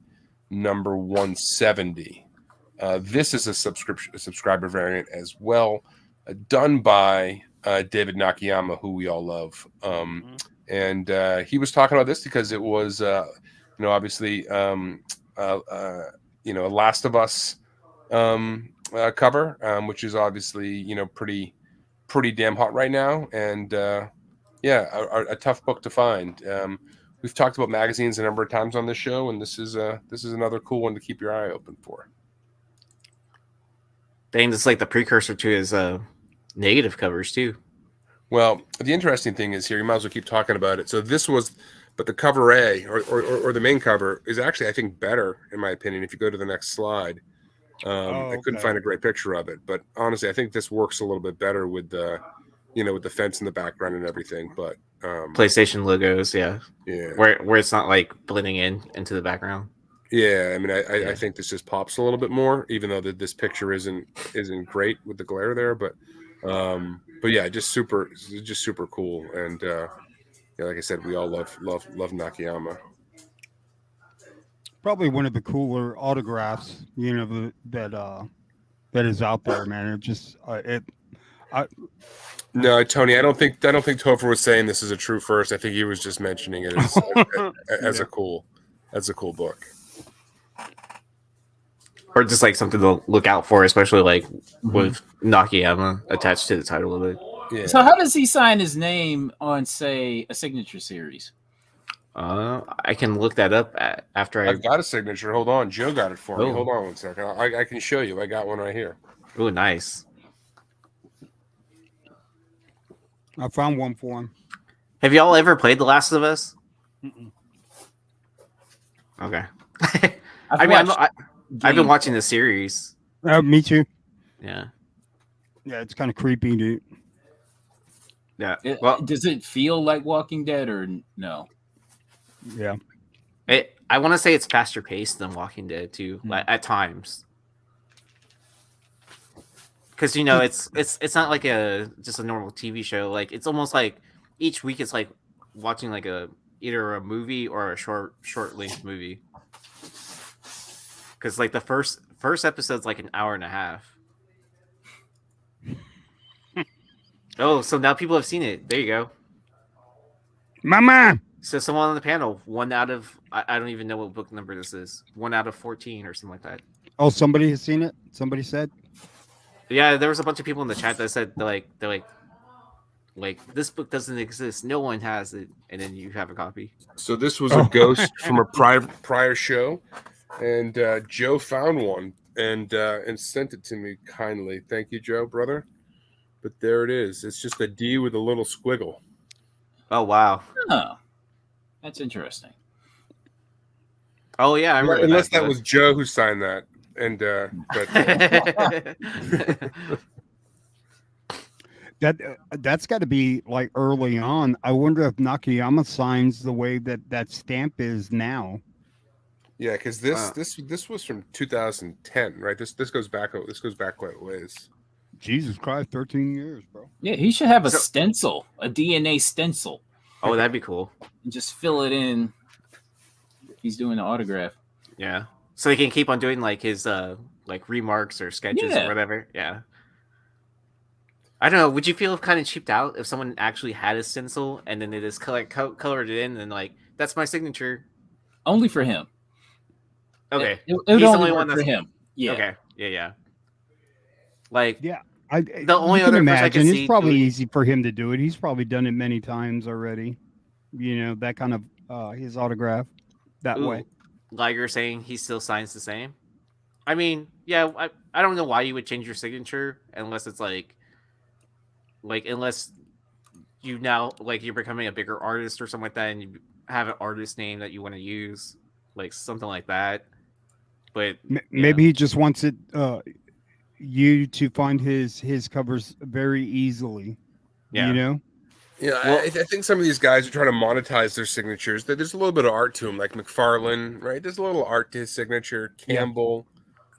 number 170. This is a subscriber variant as well, done by David Nakayama, who we all love. And he was talking about this because it was, you know, obviously, you know, a Last of Us cover, which is obviously, you know, pretty damn hot right now. And yeah, a tough book to find. We've talked about magazines a number of times on this show, and this is another cool one to keep your eye open for. Dang, this is like the precursor to his negative covers too. Well, the interesting thing is here, you might as well keep talking about it. So this was, but the cover A or the main cover is actually, I think, better in my opinion. If you go to the next slide, I couldn't find a great picture of it, but honestly, I think this works a little bit better with the, you know, with the fence in the background and everything. But PlayStation logos, yeah, yeah, where it's not like blending into the background. Yeah, I mean, I Yeah. think this just pops a little bit more, even though this picture isn't great with the glare there, but yeah, just super cool, and yeah, like I said, we all love Nakayama. Probably one of the cooler autographs, that is out there, man. It just I No, Tony, I don't think Topher was saying this is a true first. I think he was just mentioning it as yeah. a cool book. Or just like something to look out for, especially like Mm-hmm. with Nakayama attached to the title of it. Yeah. So how does he sign his name on, say, a signature series? I can look that up after I. I've got a signature. Hold on, Joe got it for me. Oh. Hold on one second. I can show you. I got one right here. Oh, nice. I found one for him. Have y'all ever played The Last of Us? Mm-mm. Okay. I've I've been watching the series. Me too. Yeah. Yeah, it's kind of creepy, dude. Yeah. Well, does it feel like Walking Dead or no? Yeah. I want to say it's faster paced than Walking Dead too, at times. Because it's not like just a normal TV show. Like it's almost like each week it's like watching like either a movie or a short length movie. Because like the first episode's like an hour and a half. Oh, so now people have seen it. There you go. Mama. So someone on the panel, one out of I don't even know what book number this is. 1 out of 14 or something like that. Oh, somebody has seen it. Somebody said. Yeah, there was a bunch of people in the chat that said they're like this book doesn't exist. No one has it, and then you have a copy. So this was a ghost from a prior show, and Joe found one and sent it to me kindly. Thank you, Joe, brother. But there it is. It's just a D with a little squiggle. Oh wow. Oh, that's interesting. Oh yeah, I remember. Unless that was Joe who signed that, and that's got to be like early on. I wonder if Nakayama signs the way that stamp is now. Yeah, because this was from 2010, right? This goes back quite a ways. Jesus Christ, 13 years, bro. Yeah, he should have a stencil, a DNA stencil. Oh, that'd be cool. And just fill it in. He's doing the autograph. Yeah, so he can keep on doing like his like remarks or sketches or whatever. Yeah. I don't know. Would you feel kind of cheaped out if someone actually had a stencil and then they just colored it in and like that's my signature? Only for him. Okay, it would only work for him. Yeah. Okay. Yeah. Like yeah, the only other person I can see it's probably easy for him to do it. He's probably done it many times already. You know, that kind of his autograph that way. Liger saying he still signs the same. I mean, yeah, I don't know why you would change your signature unless it's like unless you now like you're becoming a bigger artist or something like that and you have an artist name that you want to use, like something like that. But maybe he just wants it you to find his covers very easily. Yeah. You know? Yeah, well, I think some of these guys are trying to monetize their signatures. There's a little bit of art to them, like McFarlane, right? There's a little art to his signature. Campbell,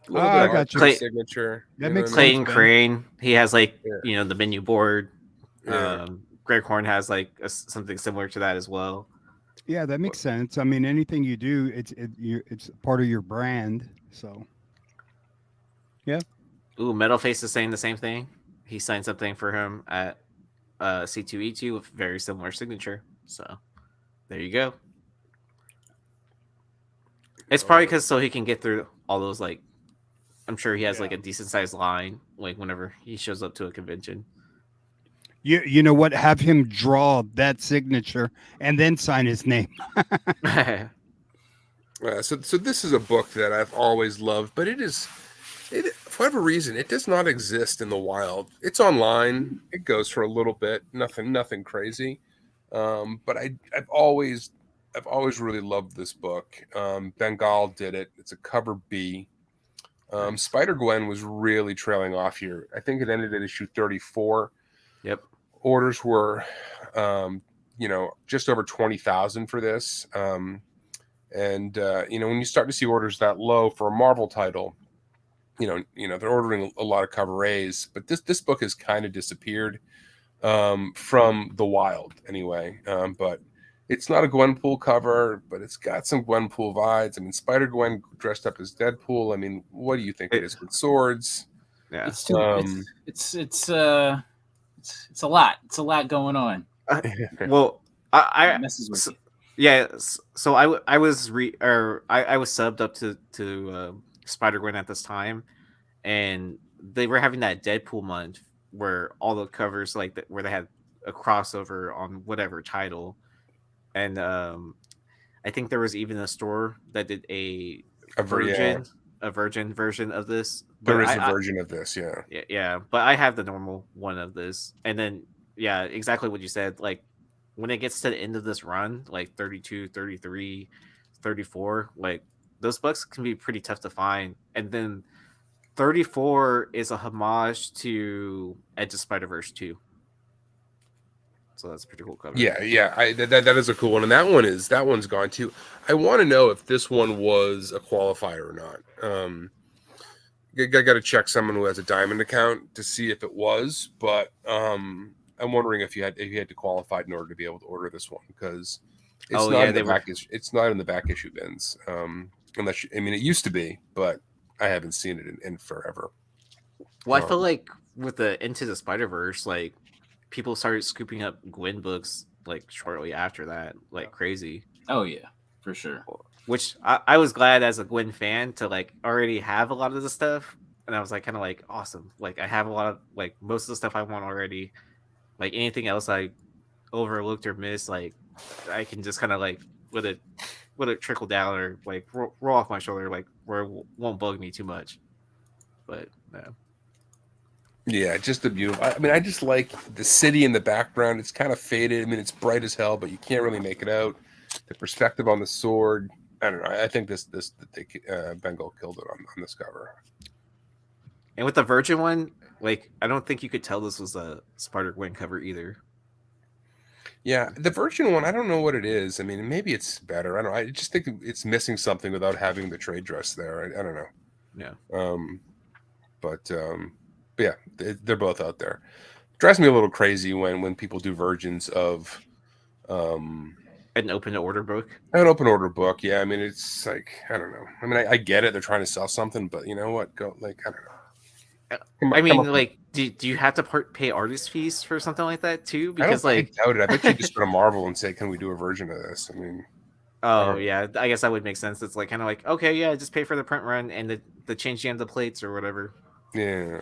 a little bit of art to his signature. That makes Clayton sense, Crane, he has like the menu board. Yeah. Greg Horn has like something similar to that as well. Yeah, that makes sense. I mean, anything you do, it's part of your brand. So, yeah. Ooh, Metalface is saying the same thing. He signed something for him at C2E2 with very similar signature. So, there you go. It's probably because so he can get through all those like. I'm sure he has like a decent sized line like whenever he shows up to a convention. You know what? Have him draw that signature and then sign his name. So this is a book that I've always loved, but for whatever reason, it does not exist in the wild. It's online. It goes for a little bit. Nothing crazy. But I've always really loved this book. Bengal did it. It's a cover B. Spider-Gwen was really trailing off here. I think it ended at issue 34. Yep. Orders were, just over 20,000 for this. And when you start to see orders that low for a Marvel title, they're ordering a lot of cover A's, but this book has kind of disappeared from the wild anyway. But it's not a Gwenpool cover, but it's got some Gwenpool vibes. I mean, Spider-Gwen dressed up as Deadpool. I mean, what do you think it is with swords? Yeah. It's too. It's a lot. It's a lot going on. Well, It messes with you. yeah. So I was I was subbed up to Spider-Gwen at this time, and they were having that Deadpool month where all the covers where they had a crossover on whatever title, and I think there was even a store that did a virgin version of this. There is a version of this, yeah. Yeah, but I have the normal one of this, and then yeah, exactly what you said. Like when it gets to the end of this run, like 32, 33, 34, like those books can be pretty tough to find, and then 34 is a homage to Edge of Spider-Verse 2. So that's a pretty cool cover. Yeah. That is a cool one, and that one's gone too. I want to know if this one was a qualifier or not. I got to check someone who has a Diamond account to see if it was, but I'm wondering if you had to qualify in order to be able to order this one, because it's not in the back issue bins. Unless it used to be, but I haven't seen it in forever. Well, I feel like with the Into the Spider-Verse, like people started scooping up Gwen books like shortly after that, like crazy. Oh yeah, for sure. Which I was glad as a Gwen fan to like already have a lot of the stuff, and I was like kind of like awesome. Like I have a lot of like most of the stuff I want already. Like anything else I overlooked or missed, like I can just kind of like let it trickle down or like roll off my shoulder, like where it won't bug me too much. But no. Yeah, just the beautiful. I just like the city in the background. It's kind of faded. I mean, it's bright as hell, but you can't really make it out. The perspective on the sword. I don't know. I think Bengal killed it on this cover. And with the Virgin one, like I don't think you could tell this was a Spider-Gwen cover either. Yeah, the Virgin one, I don't know what it is. I mean, maybe it's better. I just think it's missing something without having the trade dress there. I don't know. Yeah. But yeah, they're both out there. It drives me a little crazy when people do versions of an open order book. An open order book, yeah. I mean, it's like I don't know. I mean, I get it. They're trying to sell something, but you know what? I don't know. Do you have to pay artist fees for something like that too? Because I doubt it. I bet you just go to Marvel and say, "Can we do a version of this?" I mean, yeah, I guess that would make sense. It's like kind of like, okay, yeah, just pay for the print run and the changing of the plates or whatever. Yeah.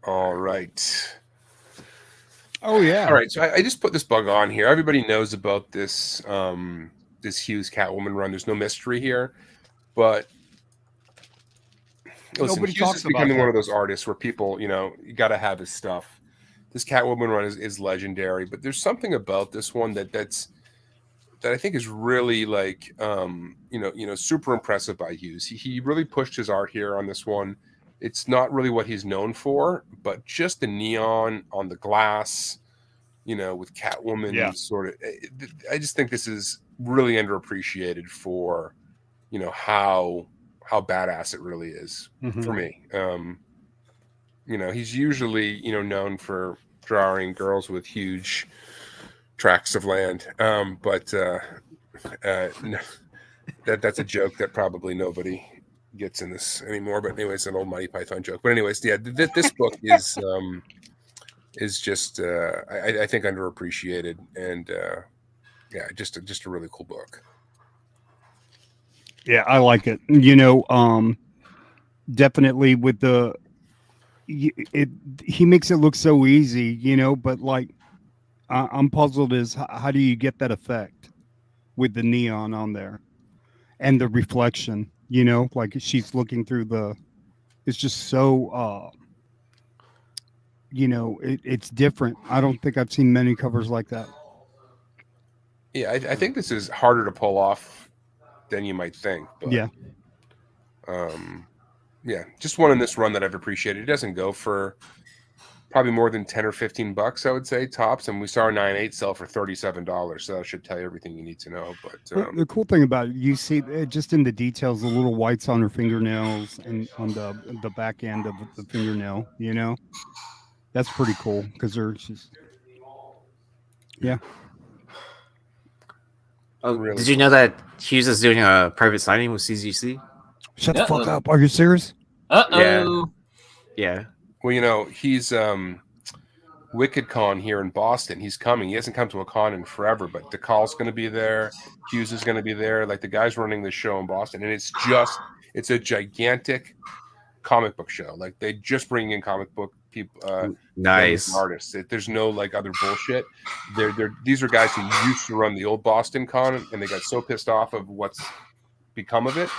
All right. Oh yeah. All right. So I just put this bug on here. Everybody knows about this this Hughes Catwoman run. There's no mystery here, but listen, Nobody Hughes talks is about becoming that. one of those artists where people, you got to have his stuff. This Catwoman run is legendary, but there's something about this one that I think is really like super impressive by Hughes. He really pushed his art here on this one. It's not really what he's known for, but just the neon on the glass, with Catwoman sort of. I just think this is really underappreciated for, how badass it really is for me. He's usually, known for drawing girls with huge tracts of land. But that's a joke that probably nobody gets in this anymore. But anyways, it's an old Monty Python joke. But anyways, yeah, this book is just I think underappreciated, and just a really cool book. Yeah, I like it. Definitely with he makes it look so easy, but like I'm puzzled as how do you get that effect with the neon on there and the reflection, like she's looking through it's just so it's different. I don't think I've seen many covers like that. Yeah, I think this is harder to pull off than you might think. But, yeah, just one in this run that I've appreciated. It doesn't go for probably more than 10 or 15 bucks, I would say, tops. And we saw our 9.8 sell for $37. So that should tell you everything you need to know. But Well, the cool thing about it, you see just in the details, the little whites on her fingernails and on the back end of the fingernail. You know, that's pretty cool because they're just yeah. Oh, Really did you know that Hughes is doing a private signing with CGC? Shut the fuck Uh-oh. up! Are you serious? Uh-oh. Yeah. well, he's WickedCon here in Boston. He's coming. He hasn't come to a con in forever, but DeCall's going to be there. Hughes is going to be there. Like the guys running the show in Boston, and it's a gigantic comic book show. Like they just bring in comic book people, vendors Nice. and artists. There's no like other bullshit. These are guys who used to run the old Boston Con, and they got so pissed off of what's become of it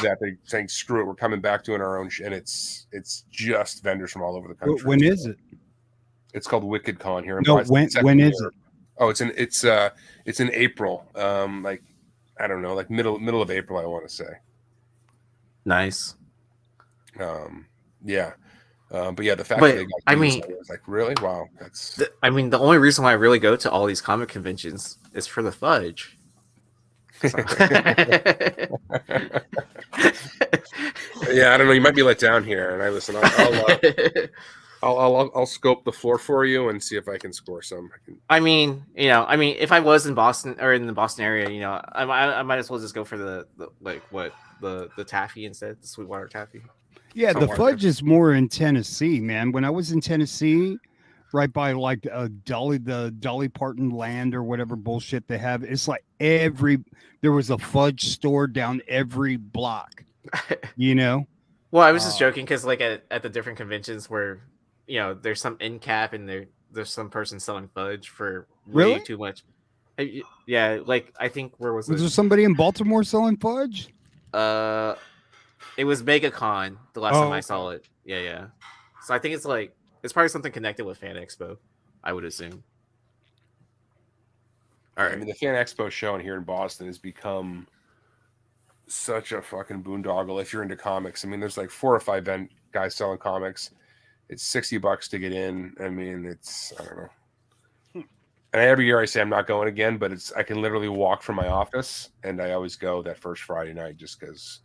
that they're saying, "Screw it, we're coming back doing our own." And it's just vendors from all over the country. When is it? It's called WickedCon here in No, Boston. when is it? Oh, it's in April. Like I don't know, like middle of April, I want to say. Nice. Yeah. But yeah, the fact But, that they got I Hughes, mean- I was like, really? Wow, that's The only reason why I really go to all these comic conventions is for the fudge. So- yeah. I don't know. You might be let down here, and I listen. I'll scope the floor for you and see if I can score some. I mean, if I was in Boston or in the Boston area, I might as well just go for the taffy instead, the Sweetwater taffy. Yeah, the Somewhere. fudge is more in Tennessee, man. When I was in Tennessee, right by like the Dolly Parton land or whatever bullshit they have, it's like there was a fudge store down every block. You know? Well, I was just joking because like at the different conventions where there's some end cap and there's some person selling fudge for way Really? too much. Yeah, like I think where was Was it? there somebody in Baltimore selling fudge? It was MegaCon the last time I okay. saw it. Yeah. So I think it's probably something connected with Fan Expo, I would assume. All right. I mean, the Fan Expo show here in Boston has become such a fucking boondoggle if you're into comics. I mean, there's like 4 or 5 guys selling comics. It's $60 to get in. I mean, I don't know. And every year I say I'm not going again, but I can literally walk from my office, and I always go that first Friday night just because.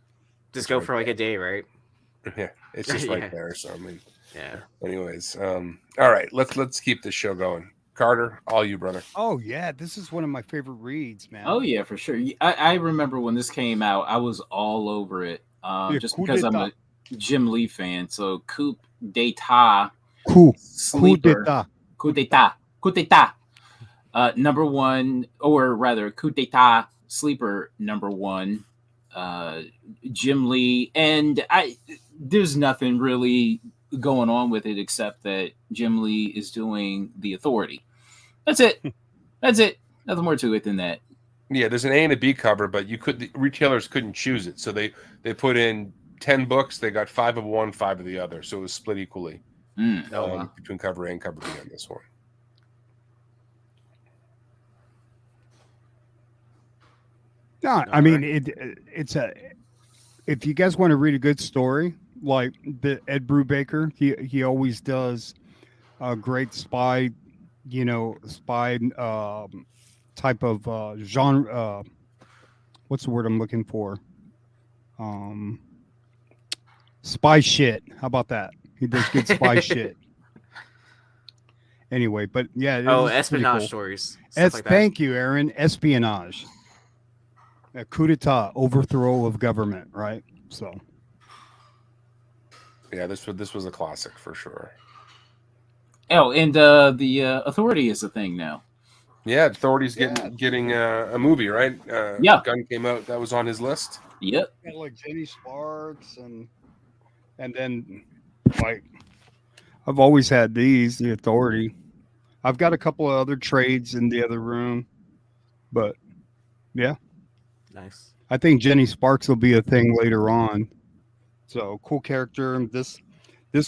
Just go for like a day, right? Yeah, it's just right Yeah. there. So I mean, Yeah. anyways, all right, let's keep this show going. Carter, all you, brother. Oh yeah, this is one of my favorite reads, man. Oh yeah, for sure. I remember when this came out, I was all over it. Yeah, Just coup because I'm d'etat. a Jim Lee fan. So coup d'etat, Coup sleeper, d'etat. coup d'etat. Number one, or rather, coup d'etat sleeper number one. Jim Lee, and there's nothing really going on with it except that Jim Lee is doing The Authority. That's it. Nothing more to it than that. Yeah, there's an A and a B cover, but the retailers couldn't choose it, so they put in 10 books. They got 5 of one, 5 of the other, so it was split equally between cover A and cover B on this one. No, I mean it's if you guys want to read a good story, like the Ed Brubaker, he always does a great spy type of genre. What's the word I'm looking for? Spy shit. How about that? He does good spy shit. Anyway, but yeah. Espionage stories. Stuff like that. Thank you, Aaron. Espionage. A coup d'etat, overthrow of government, right? So. Yeah, this was a classic for sure. Oh, and the Authority is a thing now. Yeah, Authority's getting a movie, right? Yeah. Gunn came out. That was on his list. Yep. Yeah, like Jenny Sparks and then like I've always had the Authority. I've got a couple of other trades in the other room, but yeah. Nice. I think Jenny Sparks will be a thing later on. So cool character. This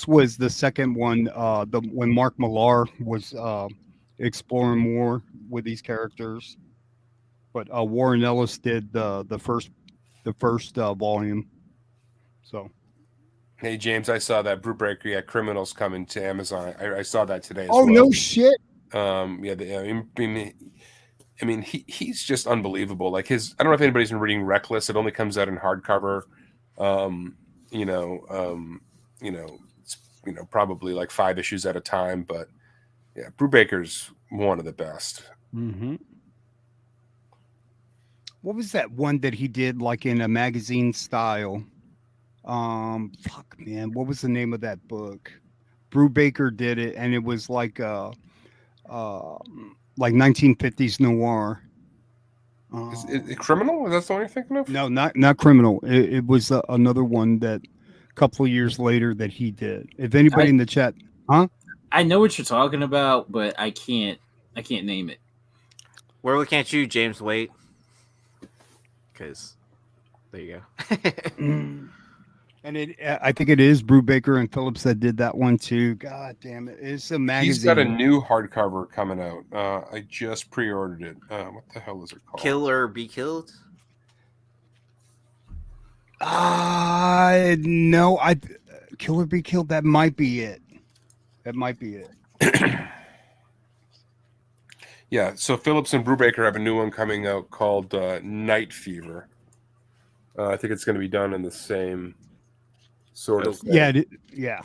was the second one. When Mark Millar was exploring more with these characters, but Warren Ellis did the first volume. So Hey James, I saw that Brewbreaker, yeah, Criminals coming to Amazon. I saw that today as Oh well. no shit! Yeah, I mean, he's just unbelievable. Like I don't know if anybody's been reading Reckless. It only comes out in hardcover. You know, it's, probably like 5 issues at a time. But yeah, Brubaker's one of the best. Mm-hmm. What was that one that he did like in a magazine style? Fuck man, what was the name of that book? Brubaker did it, and it was uh, like 1950s noir. Is it Criminal? Is that the one you're thinking of? No, not criminal. It was another one that a couple of years later that he did. If anybody in the chat, huh? I know what you're talking about, but I can't name it. We're looking at you, James. Wait, because there you go. And I think it is Brubaker and Phillips that did that one too. God damn it! It's a magazine. He's got a new hardcover coming out. I just pre-ordered it. What the hell is it called? Kill or Be Killed? No, Kill or Be Killed. That might be it. That might be it. Yeah, so Phillips and Brubaker have a new one coming out called Night Fever. I think it's going to be done in the same sort of thing. Yeah, yeah.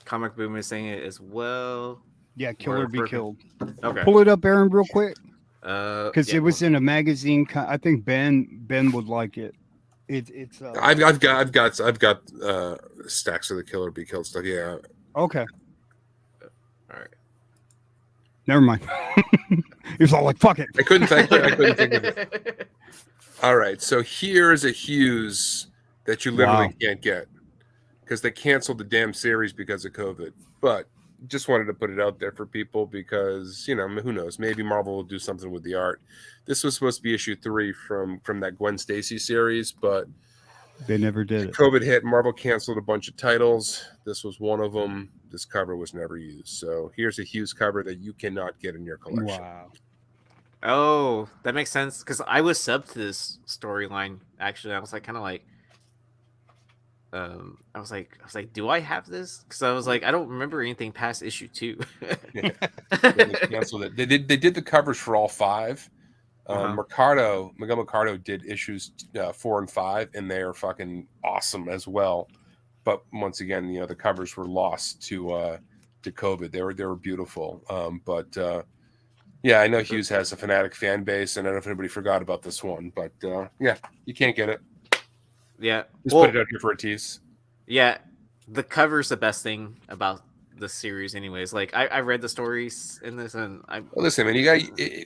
Comic Boom is saying it as well. Yeah, Kill or Be Killed. Okay. Pull it up, Aaron, real quick. Because Yeah, it was in a magazine. I think Ben would like it. It's. I've got stacks of the Kill or Be Killed stuff. Yeah. Okay. All right. Never mind. He was all like, "Fuck it." I couldn't think of it. All right, so here's a Hughes that you literally can't get because they canceled the damn series because of COVID. But just wanted to put it out there for people because who knows? Maybe Marvel will do something with the art. This was supposed to be issue 3 from that Gwen Stacy series, but They never did it. COVID hit. Marvel canceled a bunch of titles. This was one of them. This cover was never used. So here's a Hughes cover that you cannot get in your collection. Wow. Oh, that makes sense because I was subbed to this storyline. Actually, I was like, kind of like, I was like, do I have this? Because I was like, I don't remember anything past issue 2. Yeah. They canceled it. They did the covers for all 5. Miguel Mercado did issues 4 and 5, and they are fucking awesome as well. But once again, the covers were lost to COVID. They were beautiful. Yeah, I know Hughes has a fanatic fan base, and I don't know if anybody forgot about this one, but yeah, you can't get it. Yeah, Just put it out here for a tease. Yeah, the cover's the best thing about the series, anyways. Like I read the stories in this, and Well, listen, man, you got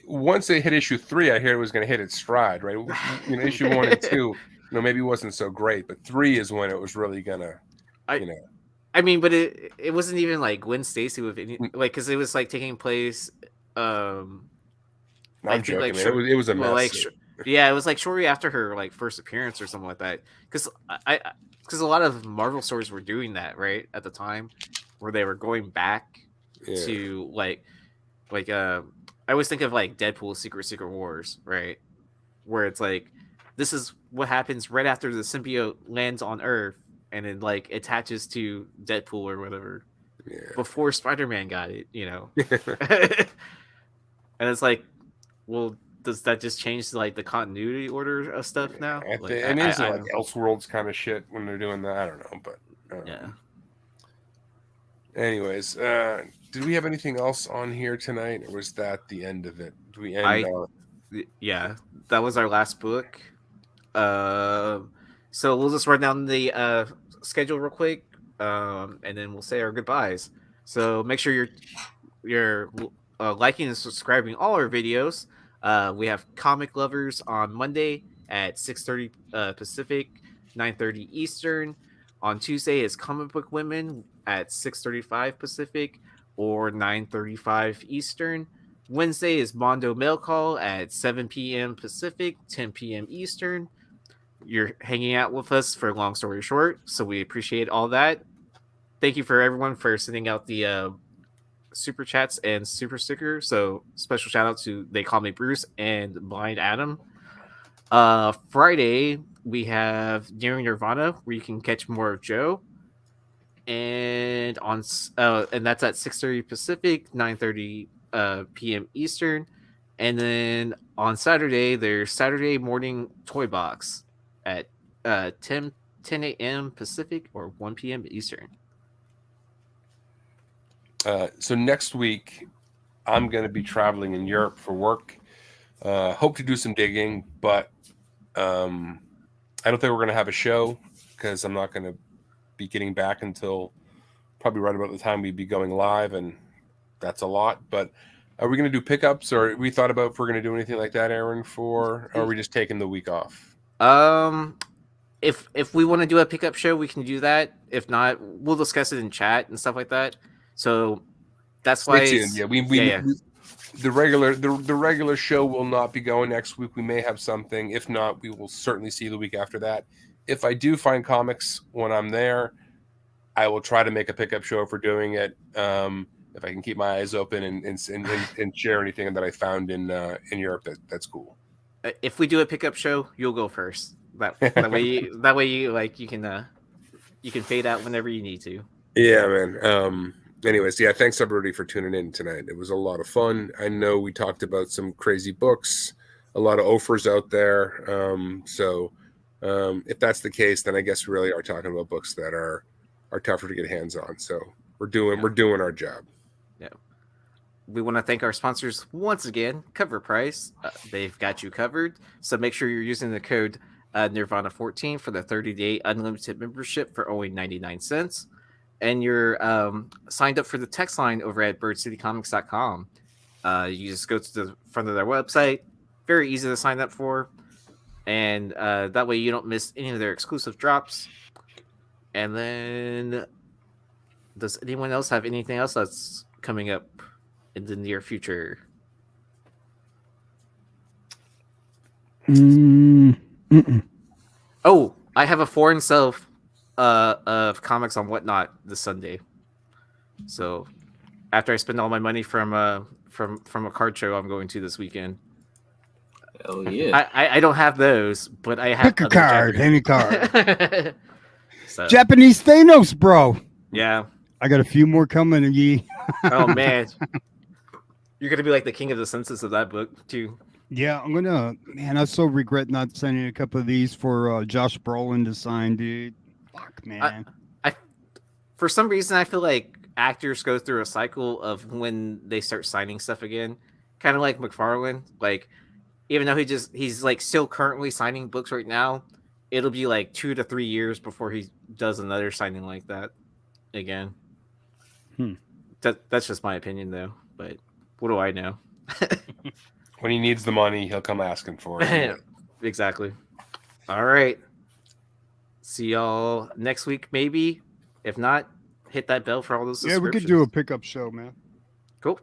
once they hit issue 3, I hear it was going to hit its stride, right? Issue 1 and 2, maybe it wasn't so great, but 3 is when it was really gonna, I mean, but it wasn't even like Gwen Stacy with any because it was like taking place. I'm joking, like, man. It was a mess. Yeah, it was like shortly after her like first appearance or something like that. Because a lot of Marvel stories were doing that right at the time, where they were going back to like I always think of like Deadpool Secret Wars, right? Where it's like this is what happens right after the symbiote lands on Earth and it like attaches to Deadpool or whatever before Spider-Man got it, and it's like, well, does that just change like the continuity order of stuff now? Like Elseworlds kind of shit when they're doing that. I don't know, but yeah. Anyways, did we have anything else on here tonight, or was that the end of it? Do we end? Yeah, that was our last book. So we'll just run down the schedule real quick, and then we'll say our goodbyes. So make sure you're liking and subscribing all our videos. We have Comic Lovers on Monday at 6:30 Pacific, 9:30 Eastern. On Tuesday is Comic Book Women at 6:35 Pacific or 9:35 Eastern. Wednesday is Mondo Mail Call at 7 p.m. Pacific, 10 p.m. Eastern. You're hanging out with us for Long Story Short, so we appreciate all that. Thank you for everyone for sending out the super chats and super sticker. So special shout out to They Call Me Bruce and Blind Adam. Friday we have Nearing Nirvana, where you can catch more of Joe. and and that's at 6:30 Pacific, 9:30 p.m. Eastern. And then on Saturday, there's Saturday morning toy box at 10 a.m. Pacific or 1 p.m. Eastern. So next week, I'm going to be traveling in Europe for work. Hope to do some digging, but I don't think we're going to have a show because I'm not going to be getting back until probably right about the time we'd be going live, and that's a lot. But are we going to do pickups, or we thought about if we're going to do anything like that, Aaron? Or are we just taking the week off? If we want to do a pickup show, we can do that. If not, we'll discuss it in chat and stuff like that. So that's why. Stay tuned. Yeah, we the regular show will not be going next week. We may have something. If not, we will certainly see you the week after that. If I do find comics when I'm there, I will try to make a pickup show for doing it. If I can keep my eyes open and share anything that I found in Europe, that's cool. If we do a pickup show, you'll go first. That way you can fade out whenever you need to. Yeah, man. Anyways, yeah, thanks everybody for tuning in tonight. It was a lot of fun. I know we talked about some crazy books, a lot of offers out there. So if that's the case, then I guess we really are talking about books that are tougher to get hands on. So we're doing our job. Yeah. We want to thank our sponsors once again, Cover Price. They've got you covered. So make sure you're using the code Nirvana14 for the 30-day unlimited membership for only 99 cents. And you're signed up for the text line over at birdcitycomics.com. You just go to the front of their website. Very easy to sign up for. And that way you don't miss any of their exclusive drops. And then, does anyone else have anything else that's coming up in the near future? Oh, I have a foreign self of comics on Whatnot this Sunday. So after I spend all my money from a card show I'm going to this weekend. Hell yeah. I don't have those, but I have Pick a card, any card. So, Japanese Thanos, bro. yeah. I got a few more coming, Yee. Oh man. You're gonna be like the king of the census of that book too. Yeah, I'm gonna. Man, I so regret not sending a couple of these for Josh Brolin to sign, dude. Fuck, man. I for some reason I feel like actors go through a cycle of when they start signing stuff again, kind of like McFarlane. Like, even though he's like still currently signing books right now, it'll be like 2 to 3 years before he does another signing like that again. That's just my opinion, though. But what do I know? When he needs the money, he'll come asking for it. Exactly. All right. See y'all next week, maybe. If not, hit that bell for all those Yeah, we could subscriptions. do a pickup show, man. Cool.